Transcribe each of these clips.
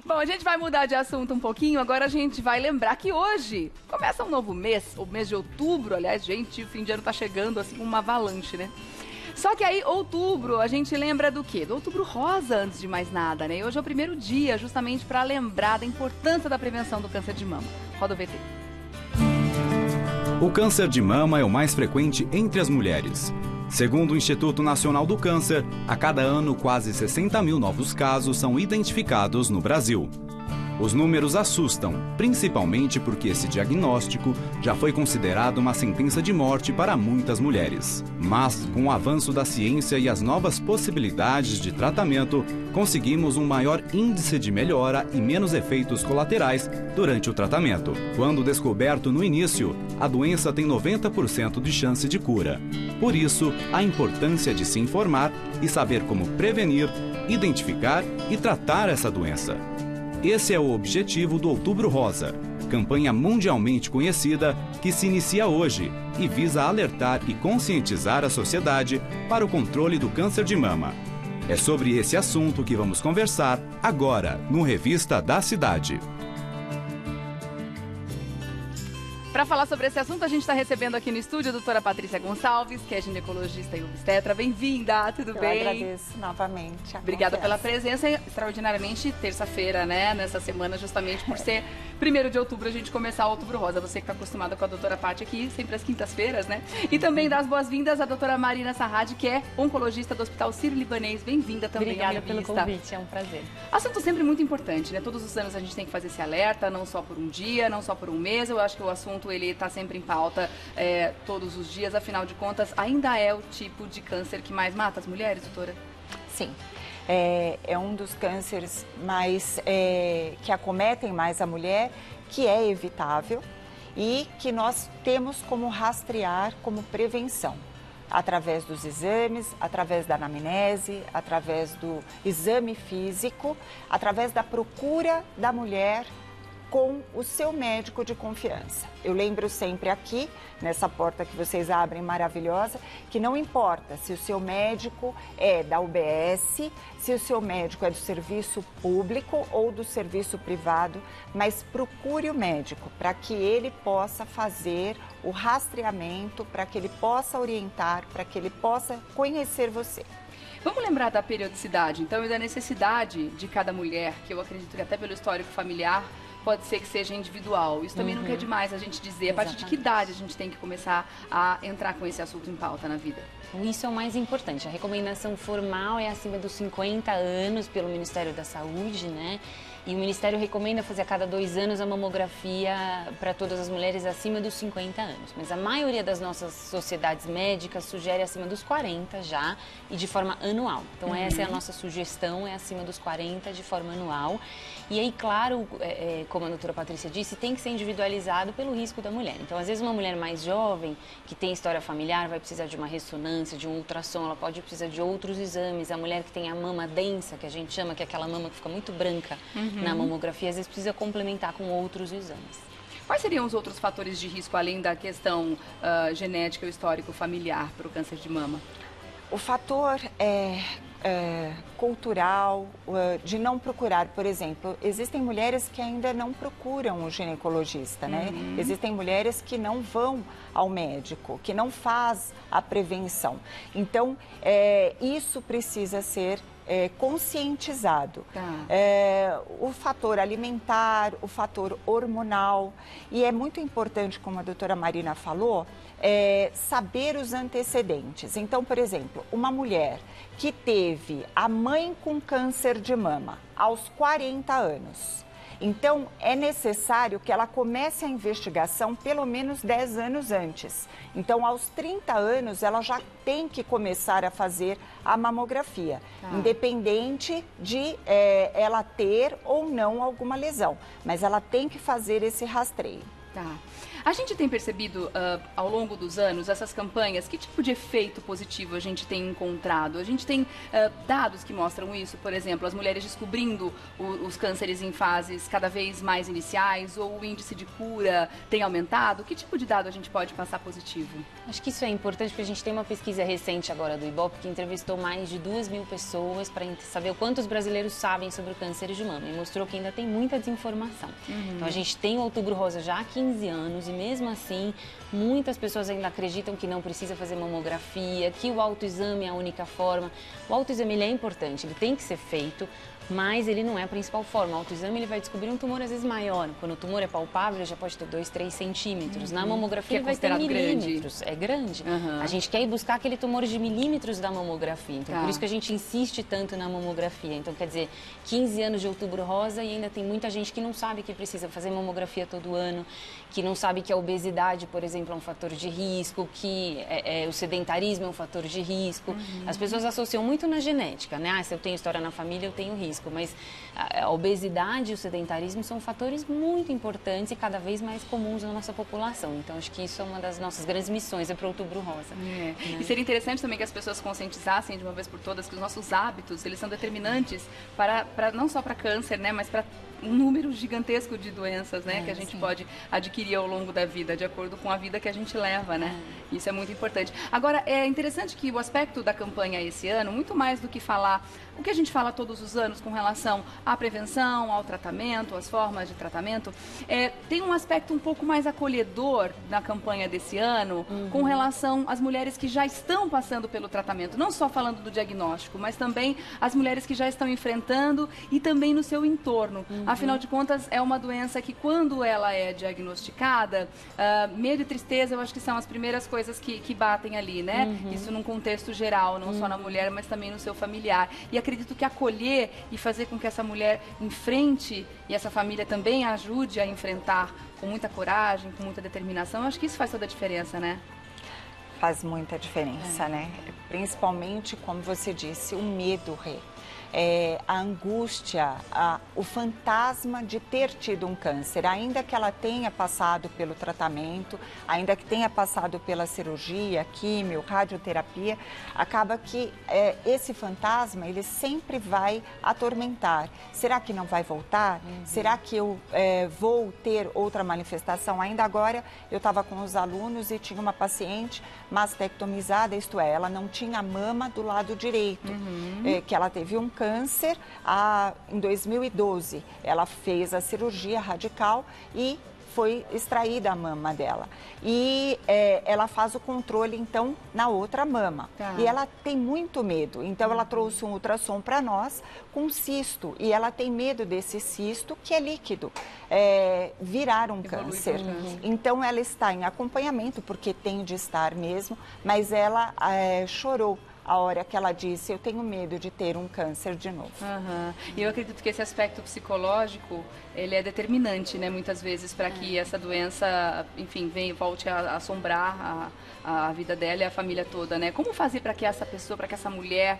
Bom, a gente vai mudar de assunto um pouquinho. Agora a gente vai lembrar que hoje começa um novo mês, o mês de outubro. Aliás, gente, o fim de ano tá chegando assim, uma avalanche, né? Só que aí, outubro, a gente lembra do quê? Do Outubro Rosa, antes de mais nada, né? E hoje é o primeiro dia, justamente para lembrar da importância da prevenção do câncer de mama. Roda o VT. O câncer de mama é o mais frequente entre as mulheres. Segundo o Instituto Nacional do Câncer, a cada ano quase 60 mil novos casos são identificados no Brasil. Os números assustam, principalmente porque esse diagnóstico já foi considerado uma sentença de morte para muitas mulheres. Mas, com o avanço da ciência e as novas possibilidades de tratamento, conseguimos um maior índice de melhora e menos efeitos colaterais durante o tratamento. Quando descoberto no início, a doença tem 90% de chance de cura. Por isso, a importância de se informar e saber como prevenir, identificar e tratar essa doença. Esse é o objetivo do Outubro Rosa, campanha mundialmente conhecida que se inicia hoje e visa alertar e conscientizar a sociedade para o controle do câncer de mama. É sobre esse assunto que vamos conversar agora no Revista da Cidade. Para falar sobre esse assunto, a gente está recebendo aqui no estúdio a doutora Patrícia Gonçalves, que é ginecologista e obstetra. Bem-vinda, tudo bem? Eu agradeço novamente. Obrigada pela presença, extraordinariamente terça-feira, né? Nessa semana, justamente por ser 1º de outubro, a gente começar o Outubro Rosa. Você que está acostumada com a doutora Paty aqui, sempre às quintas-feiras, né? E também dar as boas-vindas à doutora Marina Sarrad, que é oncologista do Hospital Sírio-Libanês. Bem-vinda também. Obrigada pelo convite, é um prazer. Assunto sempre muito importante, né? Todos os anos a gente tem que fazer esse alerta, não só por um dia, não só por um mês. Eu acho que o assunto ele está sempre em pauta todos os dias. Afinal de contas, ainda é o tipo de câncer que mais mata as mulheres, doutora? Sim. É um dos cânceres mais que acometem mais a mulher, que é evitável e que nós temos como rastrear como prevenção. Através dos exames, através da anamnese, através do exame físico, através da procura da mulher com o seu médico de confiança. Eu lembro sempre aqui, nessa porta que vocês abrem maravilhosa, que não importa se o seu médico é da UBS, se o seu médico é do serviço público ou do serviço privado, mas procure o médico para que ele possa fazer o rastreamento, para que ele possa orientar, para que ele possa conhecer você. Vamos lembrar da periodicidade, então, e da necessidade de cada mulher, que eu acredito que até pelo histórico familiar, pode ser que seja individual. Isso também nunca é demais a gente dizer. A partir de que idade a gente tem que começar a entrar com esse assunto em pauta na vida? Isso é o mais importante. A recomendação formal é acima dos 50 anos pelo Ministério da Saúde, né? E o Ministério recomenda fazer a cada 2 anos a mamografia para todas as mulheres acima dos 50 anos. Mas a maioria das nossas sociedades médicas sugere acima dos 40 já e de forma anual. Então essa é a nossa sugestão, é acima dos 40 de forma anual. E aí, claro, como a doutora Patrícia disse, tem que ser individualizado pelo risco da mulher. Então, às vezes, uma mulher mais jovem, que tem história familiar, vai precisar de uma ressonância, de um ultrassom, ela pode precisar de outros exames. A mulher que tem a mama densa, que a gente chama, que é aquela mama que fica muito branca na mamografia, às vezes precisa complementar com outros exames. Quais seriam os outros fatores de risco, além da questão genética ou histórico familiar para o câncer de mama? O fator cultural, de não procurar, por exemplo, existem mulheres que ainda não procuram o ginecologista, né? Existem mulheres que não vão ao médico, que não faz a prevenção. Então, isso precisa ser conscientizado. O fator alimentar, o fator hormonal, e é muito importante, como a doutora Marina falou, saber os antecedentes. Então, por exemplo, uma mulher que teve a mãe com câncer de mama aos 40 anos, então é necessário que ela comece a investigação pelo menos 10 anos antes. Então, aos 30 anos, ela já tem que começar a fazer a mamografia, independente de ela ter ou não alguma lesão, mas ela tem que fazer esse rastreio. Tá. A gente tem percebido ao longo dos anos essas campanhas, que tipo de efeito positivo a gente tem encontrado? A gente tem dados que mostram isso, por exemplo, as mulheres descobrindo os cânceres em fases cada vez mais iniciais, ou o índice de cura tem aumentado? Que tipo de dado a gente pode passar positivo? Acho que isso é importante porque a gente tem uma pesquisa recente agora do Ibope que entrevistou mais de 2.000 pessoas para saber o quanto os brasileiros sabem sobre o câncer de mama e mostrou que ainda tem muita desinformação. Então a gente tem o Outubro Rosa já há 15 anos e mesmo assim muitas pessoas ainda acreditam que não precisa fazer mamografia, que o autoexame é a única forma. O autoexame ele é importante, ele tem que ser feito, mas ele não é a principal forma. O autoexame ele vai descobrir um tumor às vezes maior. Quando o tumor é palpável, ele já pode ter 2, 3 centímetros. Na mamografia ele vai ter milímetros. É grande. A gente quer ir buscar aquele tumor de milímetros da mamografia. Então, por isso que a gente insiste tanto na mamografia. Então, quer dizer, 15 anos de Outubro Rosa e ainda tem muita gente que não sabe que precisa fazer mamografia todo ano, que não sabe que a obesidade, por exemplo, é um fator de risco, que o sedentarismo é um fator de risco. As pessoas associam muito na genética, né? Se eu tenho história na família, eu tenho risco. Mas a obesidade e o sedentarismo são fatores muito importantes e cada vez mais comuns na nossa população. Então, acho que isso é uma das nossas grandes missões para o Outubro Rosa. Né? E seria interessante também que as pessoas conscientizassem de uma vez por todas que os nossos hábitos, eles são determinantes para não só para câncer, né, mas para um número gigantesco de doenças, né, que a gente pode adquirir ao longo da vida, de acordo com a vida que a gente leva, né? Isso é muito importante. Agora, é interessante que o aspecto da campanha esse ano, muito mais do que falar o que a gente fala todos os anos com relação à prevenção, ao tratamento, às formas de tratamento, tem um aspecto um pouco mais acolhedor na campanha desse ano, com relação às mulheres que já estão passando pelo tratamento, não só falando do diagnóstico, mas também as mulheres que já estão enfrentando e também no seu entorno. Afinal de contas, é uma doença que, quando ela é diagnosticada, medo e tristeza, eu acho que são as primeiras coisas que batem ali, né? Isso num contexto geral, não só na mulher, mas também no seu familiar. E acredito que acolher e fazer com que essa mulher enfrente e essa família também ajude a enfrentar com muita coragem, com muita determinação, eu acho que isso faz toda a diferença, né? Faz muita diferença, né? Principalmente, como você disse, o medo, Rê. A angústia, o fantasma de ter tido um câncer, ainda que ela tenha passado pelo tratamento, ainda que tenha passado pela cirurgia, químio, radioterapia, acaba que esse fantasma, ele sempre vai atormentar. Será que não vai voltar? Será que eu vou ter outra manifestação? Ainda agora, eu estava com os alunos e tinha uma paciente mastectomizada, isto é, ela não tinha mama do lado direito, que ela teve um câncer em 2012. Ela fez a cirurgia radical e foi extraída a mama dela. E ela faz o controle, então, na outra mama. E ela tem muito medo. Então, ela trouxe um ultrassom para nós com cisto. E ela tem medo desse cisto, que é líquido, virar um câncer. Então, ela está em acompanhamento, porque tem de estar mesmo, mas ela chorou a hora que ela disse, eu tenho medo de ter um câncer de novo. E eu acredito que esse aspecto psicológico, ele é determinante, né, muitas vezes, para que essa doença, enfim, volte a assombrar a vida dela e a família toda, né? Como fazer para que essa pessoa, para que essa mulher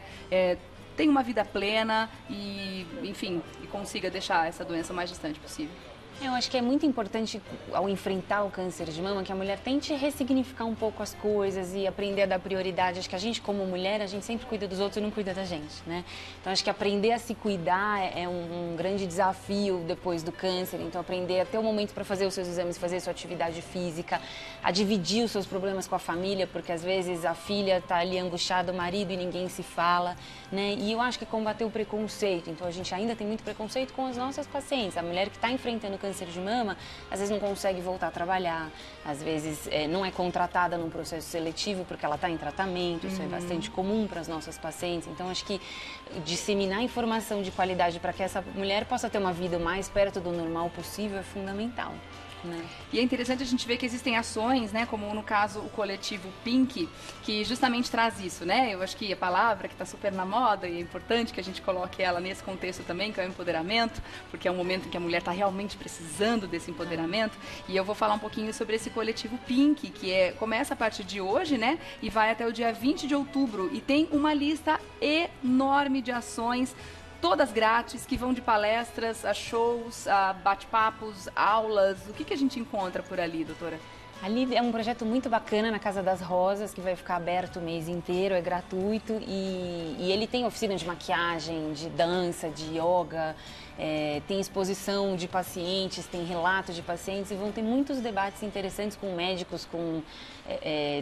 tenha uma vida plena e, enfim, e consiga deixar essa doença o mais distante possível? Eu acho que é muito importante, ao enfrentar o câncer de mama, que a mulher tente ressignificar um pouco as coisas e aprender a dar prioridade. Acho que a gente, como mulher, a gente sempre cuida dos outros e não cuida da gente, né? Então, acho que aprender a se cuidar é um grande desafio depois do câncer. Então, aprender a ter um momento para fazer os seus exames, fazer a sua atividade física, a dividir os seus problemas com a família, porque às vezes a filha está ali angustiada, o marido, e ninguém se fala, né? E eu acho que combater o preconceito. Então, a gente ainda tem muito preconceito com as nossas pacientes. A mulher que está enfrentando o câncer de mama, às vezes não consegue voltar a trabalhar, às vezes não é contratada num processo seletivo porque ela está em tratamento, isso é bastante comum para as nossas pacientes. Então, acho que disseminar informação de qualidade para que essa mulher possa ter uma vida mais perto do normal possível é fundamental. Né? E é interessante a gente ver que existem ações, né, como no caso o coletivo Pink, que justamente traz isso, né? Eu acho que a palavra que está super na moda e é importante que a gente coloque ela nesse contexto também, que é o empoderamento, porque é um momento em que a mulher está realmente precisando desse empoderamento. E eu vou falar um pouquinho sobre esse coletivo Pink, que começa a partir de hoje, né, e vai até o dia 20 de outubro e tem uma lista enorme de ações todas grátis, que vão de palestras a shows, a bate-papos, aulas. O que a gente encontra por ali, doutora? Ali é um projeto muito bacana na Casa das Rosas, que vai ficar aberto o mês inteiro, é gratuito e ele tem oficina de maquiagem, de dança, de yoga, tem exposição de pacientes, tem relatos de pacientes e vão ter muitos debates interessantes com médicos, com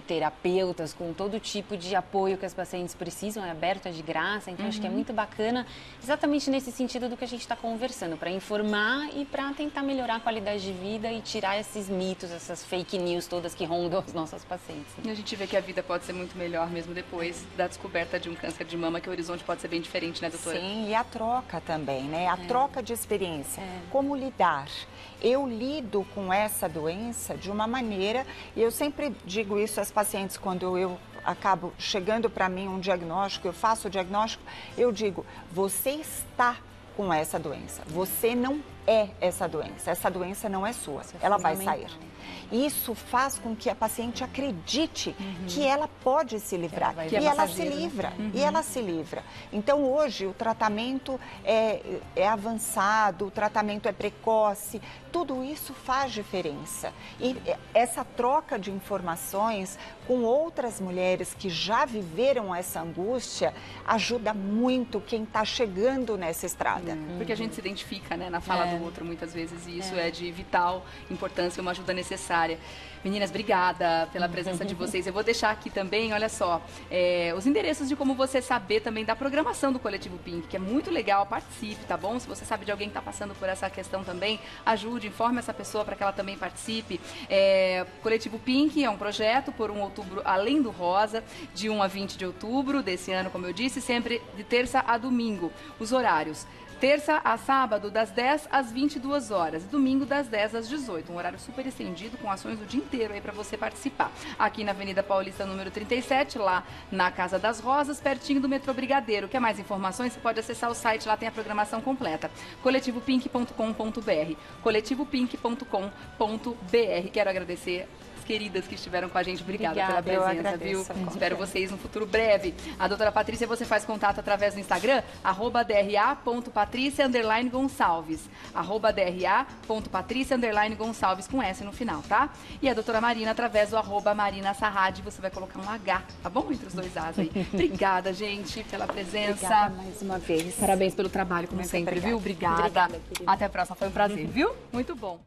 terapeutas, com todo tipo de apoio que as pacientes precisam, é aberto, é de graça, então acho que é muito bacana, exatamente nesse sentido do que a gente está conversando, para informar e para tentar melhorar a qualidade de vida e tirar esses mitos, essas fake news todas que rondam as nossas pacientes. E a gente vê que a vida pode ser muito melhor mesmo depois da descoberta de um câncer de mama, que o horizonte pode ser bem diferente, né, doutora? Sim, e a troca também, né? A troca de experiência. Como lidar? Eu lido com essa doença de uma maneira, e eu sempre digo isso às pacientes quando eu acabo chegando para mim um diagnóstico, eu faço o diagnóstico, eu digo, você está com essa doença, você não é essa doença não é sua, ela vai sair. Isso faz com que a paciente acredite que ela pode se livrar. E ela se livra. E ela se livra. Então, hoje, o tratamento é avançado, o tratamento é precoce. Tudo isso faz diferença. E essa troca de informações com outras mulheres que já viveram essa angústia ajuda muito quem está chegando nessa estrada. Porque a gente se identifica, né, na fala do outro muitas vezes, e isso é de vital importância, uma ajuda necessária. Meninas, obrigada pela presença de vocês. Eu vou deixar aqui também, olha só, os endereços de como você saber também da programação do Coletivo Pink, que é muito legal, participe, tá bom? Se você sabe de alguém que está passando por essa questão também, ajude, informe essa pessoa para que ela também participe. Coletivo Pink é um projeto por um outubro além do rosa, de 1 a 20 de outubro desse ano, como eu disse, sempre de terça a domingo. Os horários: terça a sábado, das 10 às 22 horas. E domingo, das 10 às 18. Um horário super estendido, com ações o dia inteiro aí para você participar. Aqui na Avenida Paulista, número 37, lá na Casa das Rosas, pertinho do metrô Brigadeiro. Quer mais informações? Você pode acessar o site, lá tem a programação completa. coletivopink.com.br coletivopink.com.br. Quero agradecer queridas que estiveram com a gente. Obrigada pela presença, viu? Espero vocês no futuro breve. A doutora Patrícia, você faz contato através do Instagram, @dra.patricia_gonçalves, @dra.patricia_gonçalves com S no final, tá? E a doutora Marina, através do @marinasarrade, você vai colocar um H, tá bom? Entre os dois As aí. Obrigada, gente, pela presença. Obrigada mais uma vez. Parabéns pelo trabalho, como sempre, viu? Obrigada. Até a próxima, foi um prazer, viu? Muito bom.